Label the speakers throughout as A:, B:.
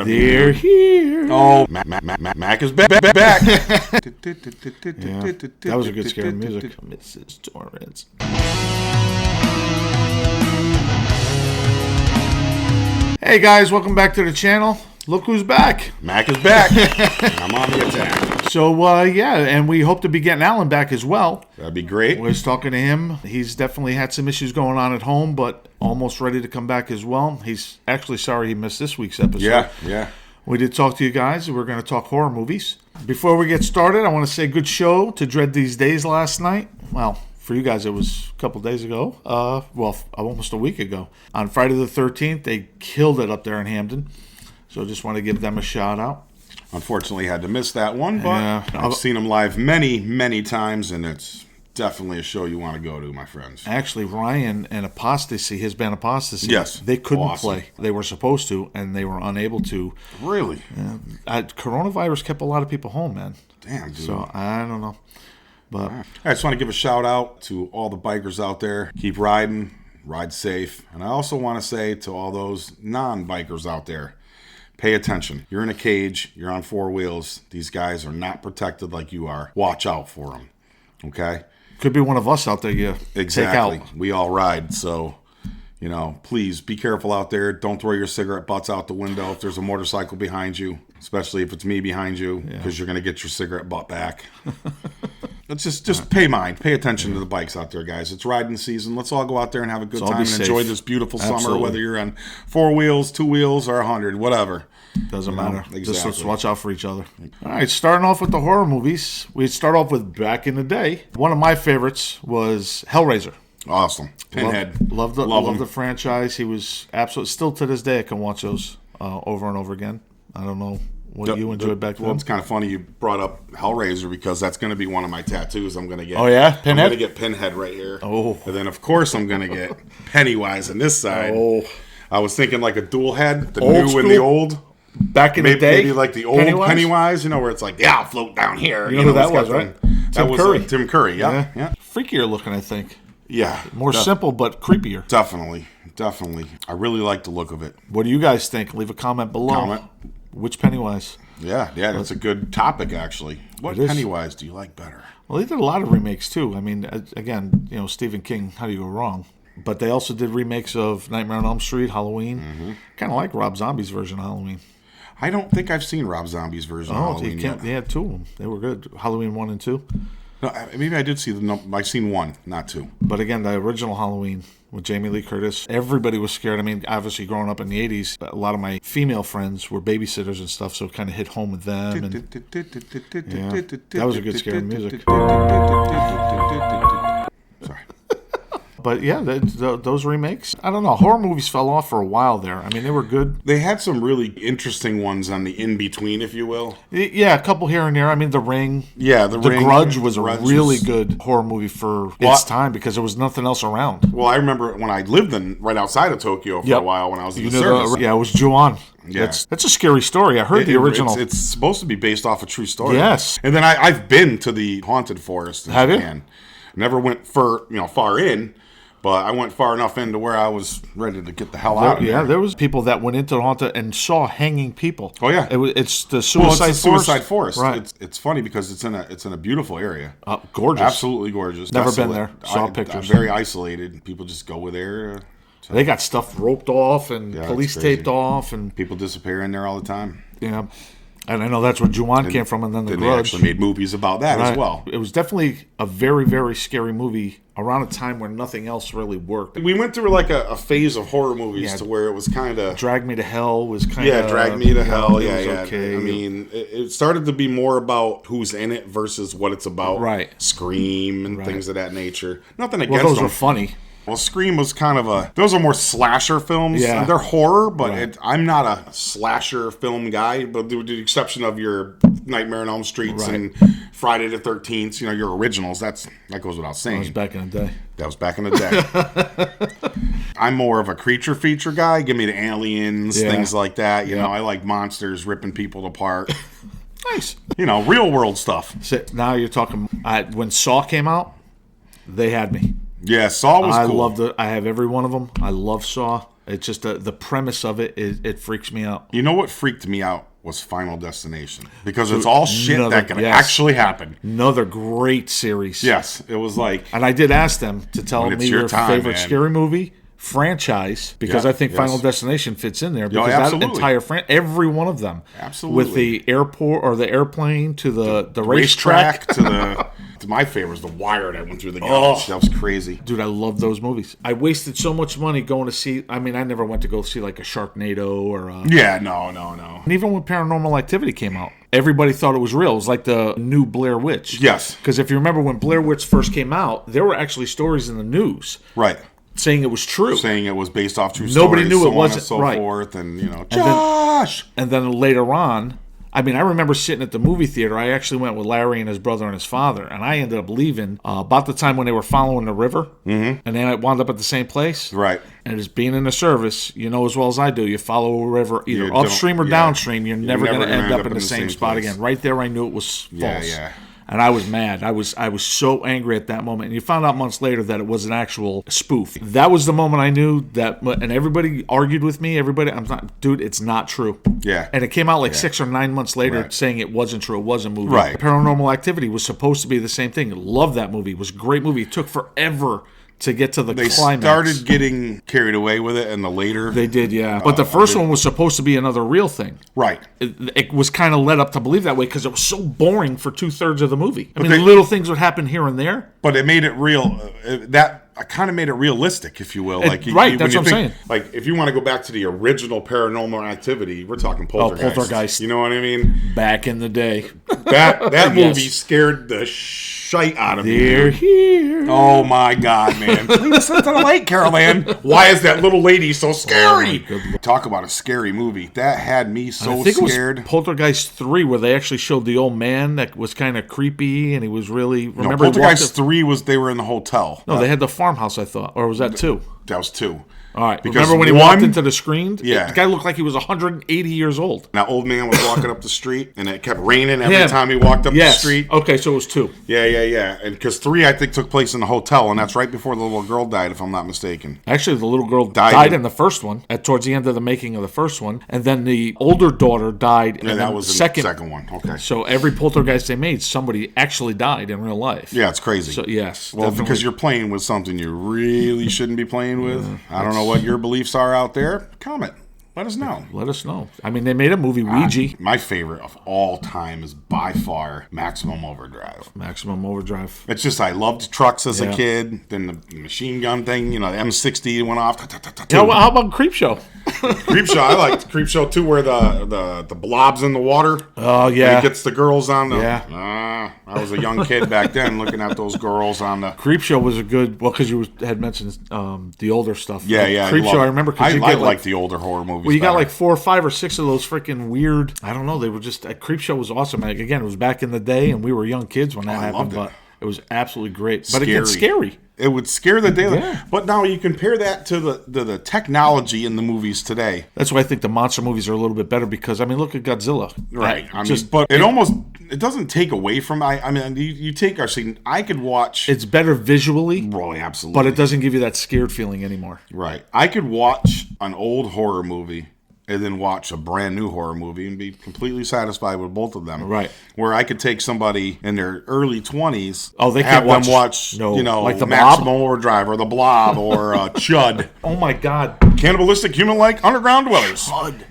A: They're here.
B: Oh, Mac is back.
A: Yeah, that was a good scary music. Mrs. Torrance. Hey guys, welcome back to the channel. Look who's back.
B: Mac is back. I'm on the attack.
A: So, yeah, and we hope to be getting Alan back as well.
B: That'd be great.
A: We was talking to him. He's definitely had some issues going on at home, but almost ready to come back as well. He's actually sorry he missed this week's episode.
B: Yeah.
A: We did talk to you guys. We're going to talk horror movies. Before we get started, I want to say good show to Dread These Days last night. Well, for you guys, it was a couple days ago. Almost a week ago. On Friday the 13th, they killed it up there in Hampton. So just want to give them a shout out.
B: Unfortunately, had to miss that one, but
A: Yeah.
B: I've seen them live many, many times, and it's definitely a show you want to go to, my friends.
A: Actually, Ryan and Apostasy, his band Apostasy,
B: Yes.
A: they couldn't
B: Awesome.
A: play. They were supposed to, and they were unable to.
B: Really?
A: Coronavirus kept a lot of people home, man.
B: Damn, dude.
A: So I don't know. But
B: I just want to give a shout out to all the bikers out there. Keep riding, ride safe. And I also want to say to all those non-bikers out there, pay attention. You're in a cage. You're on four wheels. These guys are not protected like you are. Watch out for them. Okay?
A: could be one of us out there you
B: Exactly.
A: take out.
B: We all ride. So, please be careful out there. Don't throw your cigarette butts out the window if there's a motorcycle behind you, especially if it's me behind you, because you're going to get your cigarette butt back. Let's just pay attention to the bikes out there, guys. It's riding season. Let's all go out there and have a good time and enjoy this beautiful summer, whether you're on four wheels, two wheels, or 100, whatever.
A: Doesn't matter.
B: Exactly.
A: Just let's watch out for each other. All right, starting off with the horror movies. We start off with back in the day. One of my favorites was Hellraiser.
B: Awesome. Pinhead.
A: Love the franchise. He was absolutely, still to this day, I can watch those over and over again. I don't know what you enjoyed back then.
B: Well, it's kind of funny you brought up Hellraiser because that's going to be one of my tattoos I'm going to get.
A: Oh, yeah? Pinhead?
B: I'm going to get Pinhead right here.
A: Oh.
B: And then, of course, I'm going to get Pennywise on this side.
A: Oh.
B: I was thinking like a dual head, the
A: Old
B: new
A: school?
B: and the old.
A: Back in the day?
B: Maybe like the old Pennywise, where it's like, yeah, I'll float down here.
A: You know who that was, right?
B: Tim Curry. Tim Curry, yeah.
A: Freakier looking, I think.
B: Yeah.
A: More simple, but creepier.
B: Definitely. I really like the look of it.
A: What do you guys think? Leave a comment below. Which Pennywise?
B: Yeah, that's a good topic, actually. What Pennywise do you like better?
A: Well, they did a lot of remakes, too. I mean, again, Stephen King, how do you go wrong? But they also did remakes of Nightmare on Elm Street, Halloween. Mm-hmm. Kind of like Rob Zombie's version of Halloween.
B: I don't think I've seen Rob Zombie's version of Halloween yet.
A: They had two of them. They were good. Halloween 1 and 2.
B: No, maybe I did see them. I've seen one, not two.
A: But again, the original Halloween with Jamie Lee Curtis, everybody was scared. I mean, obviously growing up in the 80s, a lot of my female friends were babysitters and stuff, so it kind of hit home with them. And, that was a good scary music.
B: Sorry.
A: But yeah, those remakes, I don't know. Horror movies fell off for a while there. I mean, they were good.
B: They had some really interesting ones on the in-between, if you will.
A: Yeah, a couple here and there. I mean, The Ring.
B: Yeah,
A: The Grudge was a really good horror movie for its time because there was nothing else around.
B: Well, I remember when I lived right outside of Tokyo for a while when I was in the service.
A: Yeah, it was Ju-On.
B: Yeah.
A: That's a scary story. I heard the original.
B: It's supposed to be based off a true story.
A: Yes.
B: And then I've been to the haunted forest in Japan. Never went far in. But I went far enough in to where I was ready to get the hell out of there.
A: Yeah, there was people that went into the haunted and saw hanging people.
B: Oh yeah,
A: it's the suicide
B: forest.
A: Right.
B: It's funny because it's in a beautiful area.
A: Gorgeous,
B: absolutely gorgeous.
A: Never been there. Saw pictures.
B: Very isolated. People just go there.
A: They got stuff roped off and police taped off, and
B: people disappear in there all the time.
A: Yeah. And I know that's where Ju-On came from, and then The Grudge.
B: They actually made movies about that as well.
A: It was definitely a very, very scary movie around a time where nothing else really worked.
B: We went through like a phase of horror movies to where it was kind of...
A: Drag Me to Hell was kind of...
B: Yeah, Drag Me to Hell. Yeah.
A: Okay.
B: I mean, it started to be more about who's in it versus what it's about.
A: Right.
B: Scream and things of that nature. Nothing against them.
A: Well, those were funny.
B: Well, Scream was kind of those are more slasher films.
A: Yeah.
B: They're horror, but I'm not a slasher film guy, but with the exception of your Nightmare on Elm Streets and Friday the 13th, your originals, that goes without saying.
A: That was back in the day.
B: That was back in the day. I'm more of a creature feature guy. Give me the aliens, things like that. You know, I like monsters ripping people apart.
A: Nice.
B: Real world stuff.
A: So now you're talking, when Saw came out, they had me.
B: Yeah, Saw was cool.
A: I loved it. I have every one of them. I love Saw. It's just the premise of it freaks me out.
B: You know what freaked me out was Final Destination, because it's all shit that can
A: yes.
B: actually happen.
A: Another great series.
B: Yes, it was like,
A: And I did ask them to tell
B: When
A: me
B: it's your
A: their
B: time,
A: favorite
B: man.
A: scary movie franchise, because
B: Yeah,
A: I think
B: yes.
A: Final Destination fits in there, because that
B: absolutely.
A: entire every one of them,
B: Absolutely.
A: with the airport or the airplane to the racetrack.
B: to my favorite was the wire that went through the galaxy. That was crazy.
A: Dude, I love those movies. I wasted so much money going to see. I mean, I never went to go see like a Sharknado or
B: Yeah, no.
A: and even when Paranormal Activity came out, everybody thought it was real. It was like the new Blair Witch.
B: Yes.
A: Because if you remember when Blair Witch first came out, there were actually stories in the news
B: Right.
A: saying it was true.
B: Saying it was based off true
A: Nobody
B: stories,
A: knew
B: so
A: it
B: on
A: wasn't,
B: and so
A: right.
B: forth, and Josh.
A: And then later on, I mean, I remember sitting at the movie theater. I actually went with Larry and his brother and his father, and I ended up leaving about the time when they were following the river, and then I wound up at the same place.
B: Right.
A: And as being in the service, you know as well as I do, you follow a river either
B: You
A: upstream or
B: don't-
A: downstream, you're never going to
B: gonna
A: end up in the same spot
B: place.
A: again. Right there, I knew it was false.
B: Yeah.
A: And I was mad. I was so angry at that moment. And you found out months later that it was an actual spoof. That was the moment I knew that. And everybody argued with me. Dude, it's not true.
B: Yeah.
A: And it came out like 6 or 9 months later
B: Right.
A: saying it wasn't true. It was a movie.
B: Right.
A: Paranormal Activity was supposed to be the same thing. Love that movie. It was a great movie. It took forever to get to the
B: They
A: climax.
B: started getting carried away with it, and the later
A: They did, yeah. But the first one was supposed to be another real thing.
B: right.
A: It was kind of led up to believe that way because it was so boring for 2/3 of the movie. I mean,
B: they-
A: little things would happen here and there.
B: But it made it real. That kind of made it realistic, if you will.
A: Right, that's
B: when
A: what I'm saying.
B: Like, if you want to go back to the original Paranormal Activity, we're talking Poltergeist.
A: Poltergeist.
B: You know what I mean?
A: Back in the day.
B: That
A: Yes.
B: movie scared the shite out of me.
A: They're here.
B: Oh my God, man! Please listen to the light, Carol Ann. Why is that little lady so scary?
A: Oh, my good Lord.
B: Talk about a scary movie. That had me so
A: I think
B: scared.
A: it was Poltergeist 3 where they actually showed the old man that was kind of creepy and he was really...
B: No,
A: Remember he
B: Poltergeist
A: walked
B: 3 was they were in the hotel.
A: No, they had the farmhouse, I thought. Or was that 2?
B: That was 2.
A: All right.
B: Because
A: Remember when he
B: one-
A: walked into the screen?
B: Yeah.
A: The guy looked like he was 180 years old.
B: That old man was walking up the street, and it kept raining every
A: Yeah.
B: time he walked up the
A: Yes.
B: street.
A: Okay, so it was 2.
B: Yeah. And because 3, I think, took place in the hotel, and that's right before the little girl died, if I'm not mistaken.
A: Actually, the little girl died in the first one, towards the end of the making of the first one, and then the older daughter died in
B: Yeah, that
A: the
B: was
A: second.
B: the second one. Okay.
A: So every poltergeist they made, somebody actually died in real life.
B: Yeah, it's crazy.
A: So yes,
B: Well,
A: definitely.
B: because you're playing with something you really shouldn't be playing with. I don't know what your beliefs are out there. Comment. Let us know.
A: Let us know. I mean, they made a movie, Ouija.
B: My favorite of all time is by far Maximum Overdrive.
A: Maximum Overdrive.
B: It's just I loved trucks as a
A: Yeah.
B: kid. Then the machine gun thing, the M60 went off.
A: How about Creepshow?
B: Creepshow. I liked Creepshow too, where the blobs in the water.
A: Oh
B: And
A: yeah.
B: he gets the girls on the.
A: Yeah.
B: I was a young kid back then, looking at those girls on the.
A: Creepshow was a good. Well, because you had mentioned the older stuff.
B: Yeah.
A: Creepshow. I remember because
B: I
A: you get
B: like the older horror movies.
A: Well, you got
B: better.
A: like 4 or 5 or 6 of those freaking weird. I don't know. They were just Creepshow was awesome. Like, again, it was back in the day, and we were young kids when that
B: I
A: happened.
B: loved it.
A: But it was absolutely great. But again, scary.
B: It would scare the day.
A: Yeah.
B: But now you compare that to the technology in the movies today.
A: That's why I think the monster movies are a little bit better because I mean, look at Godzilla.
B: Right.
A: But
B: it doesn't take away from. I mean, you take our scene. I could watch.
A: it's better visually,
B: Roy, absolutely.
A: but it doesn't give you that scared feeling anymore.
B: Right. I could watch an old horror movie and then watch a brand new horror movie and be completely satisfied with both of them.
A: Right.
B: Where I could take somebody in their early 20s,
A: Oh, they
B: have
A: can't
B: them watch,
A: like the
B: Maximum
A: Blob?
B: Overdrive or The Blob or Chud.
A: Oh my God,
B: Cannibalistic human-like underground dwellers.
A: Bud!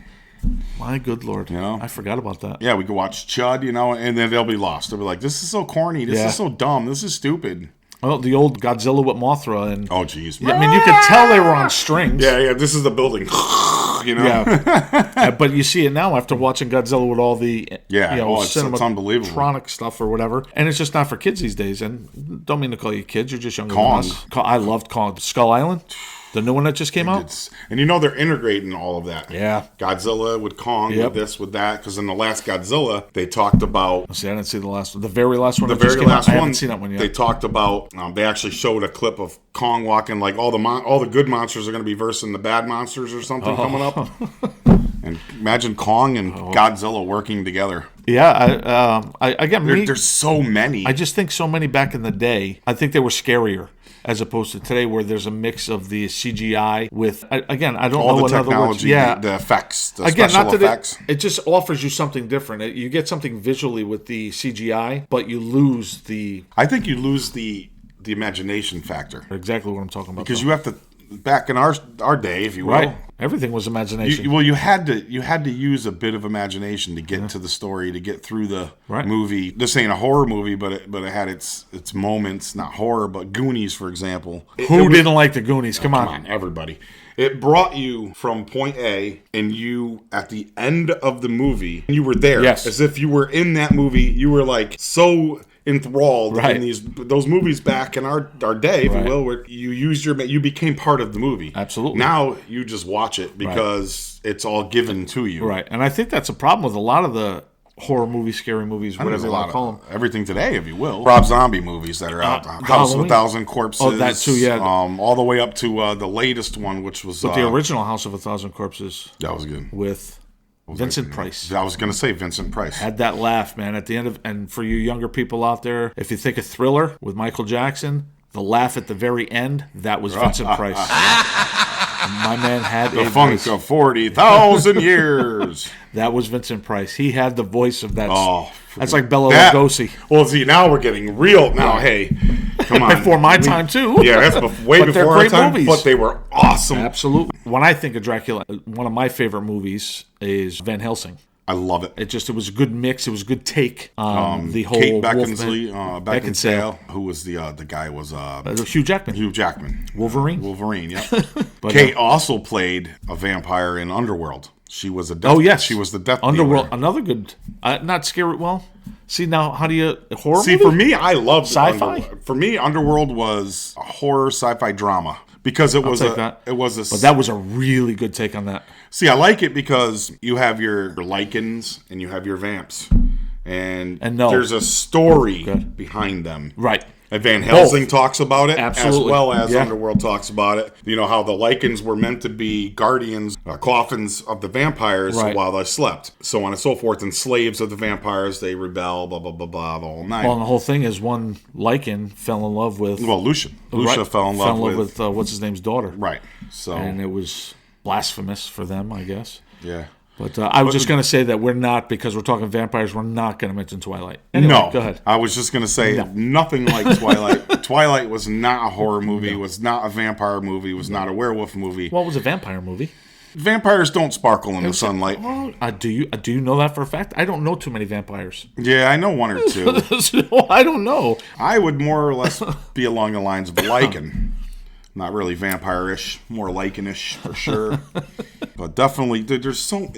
A: My good Lord, I forgot about that.
B: Yeah, we could watch Chud, and then they'll be lost. They'll be like, this is so corny. This
A: Yeah.
B: is so dumb. This is stupid.
A: Well, the old Godzilla with Mothra and
B: Oh, jeez.
A: I mean, you could tell they were on strings.
B: Yeah, this is the building.
A: Yeah, but you see it now after watching Godzilla with all the
B: it's unbelievable.
A: animatronic stuff or whatever, and it's just not for kids these days. And don't mean to call you kids; you're just younger
B: Kong.
A: than us. I loved Kong, Skull Island, the new one that just came out.
B: And they're integrating all of that.
A: Yeah.
B: Godzilla with Kong,
A: Yep.
B: with this, with that. Because in the last Godzilla, they talked about
A: See, I didn't see the last one. The very last one.
B: the
A: that just
B: very
A: came out.
B: last
A: I
B: one.
A: haven't seen that one yet.
B: They talked about. They actually showed a clip of Kong walking, like all the good monsters are going to be versing the bad monsters or something coming up. And imagine Kong and Godzilla working together.
A: Yeah, again,
B: There's so many.
A: I just think so many back in the day, I think they were scarier as opposed to today where there's a mix of the CGI with, again, I don't
B: all
A: know
B: the
A: what other words.
B: technology,
A: Yeah.
B: the effects, the
A: Again,
B: special
A: not that
B: effects.
A: it just offers you something different. You get something visually with the CGI, but you lose
B: I think you lose the imagination factor.
A: exactly what I'm talking about.
B: Because you have to, back in our day, if you will,
A: right, everything was imagination.
B: you had to use a bit of imagination to get to the story, to get through the movie. This ain't a horror movie, but it had its moments, not horror, but Goonies, for example.
A: Who didn't like the Goonies? Come on,
B: everybody. It brought you from point A, and you, at the end of the movie, you were there.
A: Yes.
B: As if you were in that movie. You were like so enthralled in those movies back in our day, if you will, where you became part of the movie.
A: Absolutely.
B: Now you just watch it because it's all given to you.
A: Right, and I think that's a problem with a lot of the horror movies, scary movies, whatever you want to call them.
B: Everything today, if you will. Rob Zombie movies that are out. House of a Thousand Corpses.
A: Oh, that too, yeah.
B: All the way up to the latest one, which was
A: the original House of a Thousand Corpses.
B: That was good.
A: With Vincent Price.
B: I was going to say Vincent Price.
A: Had that laugh, man, at the end of, and for you younger people out there, if you think of Thriller with Michael Jackson, the laugh at the very end, that was Vincent Price. My man had
B: the funk of 40,000 years.
A: That was Vincent Price. He had the voice of that.
B: Oh,
A: that's like Bela Lugosi.
B: Well, see, now we're getting real. Now, hey, come on.
A: Before my time, too.
B: Yeah, that's way before our time. Movies. But they were awesome.
A: Absolutely. When I think of Dracula, one of my favorite movies is Van Helsing.
B: I love it.
A: It was a good mix. It was a good take on the whole
B: Kate Beckinsale, who was the guy was
A: Hugh Jackman.
B: Hugh Jackman.
A: Wolverine,
B: yeah. Kate also played a vampire in Underworld. She was a death.
A: Oh yes,
B: she was the death.
A: Underworld,
B: dealer.
A: Another good, not scary. Well, see now, how do you horror?
B: See,
A: movie?
B: For me, I love
A: sci-fi.
B: For me, Underworld was a horror sci-fi drama because it was
A: but that was a really good take on that.
B: See, I like it because you have your lycans and you have your vamps, and there's a story behind them.
A: Right.
B: And Van Helsing talks about it,
A: absolutely,
B: as well as Underworld talks about it. You know, how the lycans were meant to be guardians, coffins of the vampires while they slept, so on and so forth, and slaves of the vampires. They rebel, blah, blah, blah, blah, the whole night.
A: Well, and the whole thing is one lycan fell in love with...
B: Well, Lucian. Lucia fell in love with
A: what's-his-name's daughter.
B: Right. So,
A: and it was blasphemous for them, I guess.
B: Yeah.
A: But I was just going to say that we're not, because we're talking vampires, we're not going to mention Twilight. Anyway,
B: no.
A: Go ahead.
B: I was just going to say nothing like Twilight. Twilight was not a horror movie, was not a vampire movie, was not a werewolf movie.
A: Well, it was a vampire movie.
B: Vampires don't sparkle in the sunlight.
A: Well, do you know that for a fact? I don't know too many vampires.
B: Yeah, I know one or two.
A: I don't know.
B: I would more or less be along the lines of lichen. Not really vampire-ish, more lichen-ish for sure. But definitely, there's so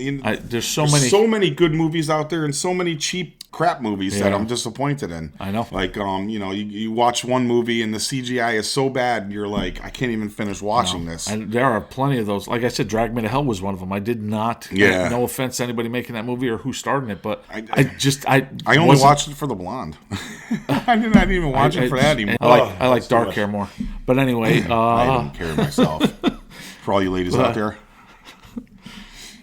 B: many good movies out there and so many cheap crap movies that I'm disappointed in.
A: I know.
B: Like, you watch one movie and the CGI is so bad, and you're like, I can't even finish watching this.
A: And there are plenty of those. Like I said, Drag Me to Hell was one of them. I did not.
B: Yeah.
A: No offense to anybody making that movie or who starred in it, but I
B: only watched it for the blonde. I didn't even watch it for that anymore.
A: I like dark hair more. But anyway,
B: I don't care myself. For all you ladies out there.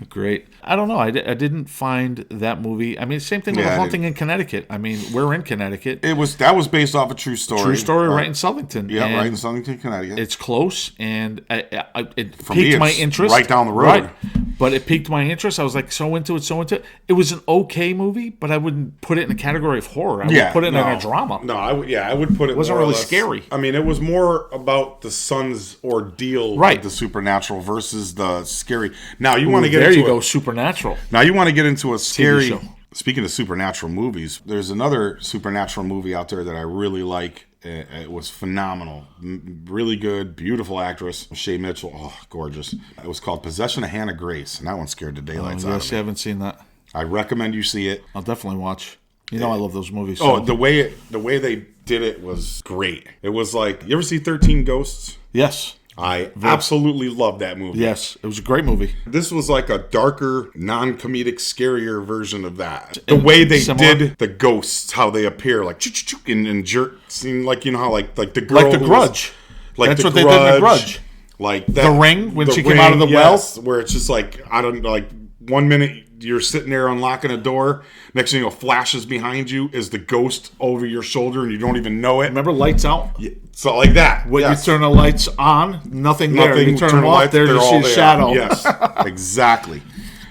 A: Great. I don't know. I didn't find that movie. I mean, same thing with Haunting in Connecticut. I mean, we're in Connecticut.
B: That was based off a true story.
A: True story, right in Southington.
B: Yeah, right in Southington, Connecticut.
A: It's close, and it
B: For
A: piqued
B: me,
A: my interest.
B: Right down the road.
A: Right. But it piqued my interest. I was like so into it. It was an okay movie, but I wouldn't put it in the category of horror. I would put it in a drama.
B: No, I would put it. It
A: wasn't really scary.
B: I mean, it was more about the son's ordeal, with the supernatural versus the scary. Now you want to get
A: there
B: into
A: you go, supernatural.
B: Now you want to get into a scary.
A: TV show.
B: Speaking of supernatural movies, there's another supernatural movie out there that I really like. It was phenomenal. Really good, beautiful actress. Shay Mitchell. Oh, gorgeous. It was called Possession of Hannah Grace, and that one scared the daylights out of me.
A: Yes, I haven't seen that.
B: I recommend you see it.
A: I'll definitely watch. I love those movies.
B: So. Oh, the way they did it was great. It was like, you ever see 13 Ghosts?
A: Yes.
B: I absolutely love that movie.
A: Yes, it was a great movie.
B: This was like a darker, non-comedic, scarier version of that. The way they did the ghosts, how they appear, like and jerk, seemed like, you know how like the girl,
A: like The Grudge. That's what they did in The Grudge.
B: Like that,
A: The Ring when she came out of the well,
B: where it's just like, I don't know, like 1 minute you're sitting there unlocking a door. Next thing you know, flashes behind you is the ghost over your shoulder, and you don't even know it.
A: Remember lights out?
B: Yeah, so like that.
A: When
B: yes.
A: you turn the lights on, nothing there. You turn them off,
B: lights,
A: there's
B: they're
A: just a shadow.
B: Yes, exactly.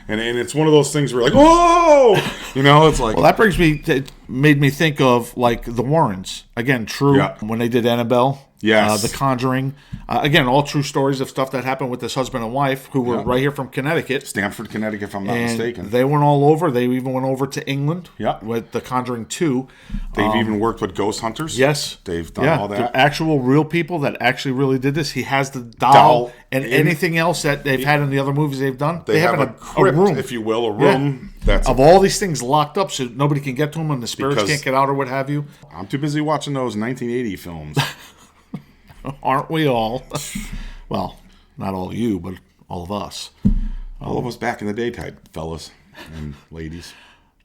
B: And it's one of those things where like, whoa, it's like.
A: Well, that it made me think of like the Warrens again. True, when they did Annabelle.
B: Yes.
A: The Conjuring. Again, all true stories of stuff that happened with this husband and wife who were right here from Connecticut.
B: Stamford, Connecticut, if I'm not mistaken.
A: They went all over. They even went over to England with The Conjuring 2.
B: They've even worked with ghost hunters.
A: Yes.
B: They've done all that.
A: The actual real people that actually really did this. He has the doll and anything else that they've had in the other movies they've done.
B: They have a crypt,
A: room.
B: if you will, a room. That's
A: of all these things locked up so nobody can get to them and the spirits can't get out or what have you.
B: I'm too busy watching those 1980 films.
A: Aren't we all? Well, not all of you, but all of us.
B: All of us back in the day type fellas and ladies.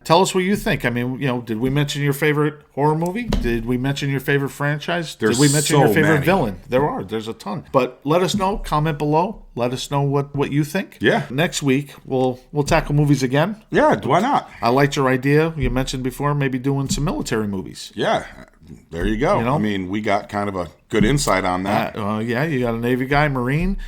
A: Tell us what you think. I mean, did we mention your favorite horror movie? Did we mention your favorite franchise? Did we mention your favorite villain? There's a ton. But let us know. Comment below. Let us know what you think.
B: Yeah.
A: Next week, we'll tackle movies again.
B: Yeah, why not?
A: I liked your idea. You mentioned before maybe doing some military movies.
B: Yeah. There you go. I mean, we got kind of a good insight on that.
A: Yeah, you got a Navy guy, Marine.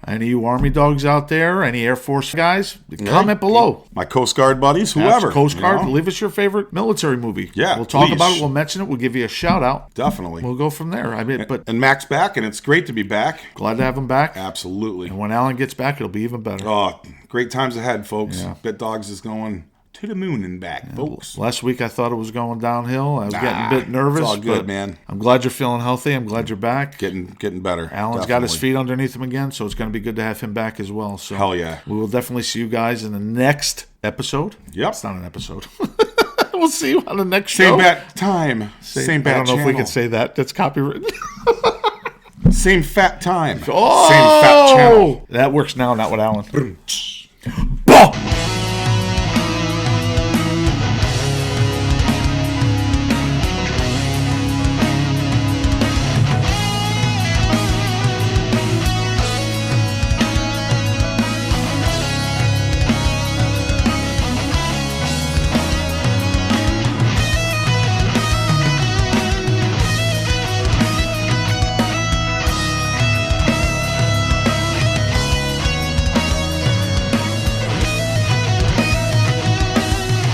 A: Any of you Army dogs out there, any Air Force guys, comment below.
B: My Coast Guard buddies, whoever.
A: Coast Guard, leave us your favorite military movie.
B: Yeah,
A: we'll talk about it. We'll mention it. We'll give you a shout out.
B: Definitely.
A: We'll go from there.
B: And Mac's back, and it's great to be back.
A: Glad to have him back.
B: Absolutely.
A: And when Alan gets back, it'll be even better.
B: Oh, great times ahead, folks. Yeah. BITDOGs is going to the moon and back, folks.
A: Last week I thought it was going downhill. I was getting a bit nervous.
B: It's all good, man.
A: I'm glad you're feeling healthy. I'm glad you're back.
B: Getting better.
A: Alan's got his feet underneath him again, so it's going to be good to have him back as well. So
B: hell yeah.
A: We will definitely see you guys in the next episode.
B: Yep.
A: It's not an episode. We'll see you on the next show.
B: Same bat time. Same bat
A: I don't know
B: channel.
A: if we can say that. That's copywritten.
B: Same fat time.
A: Oh!
B: Same fat channel.
A: That works now, not with Alan.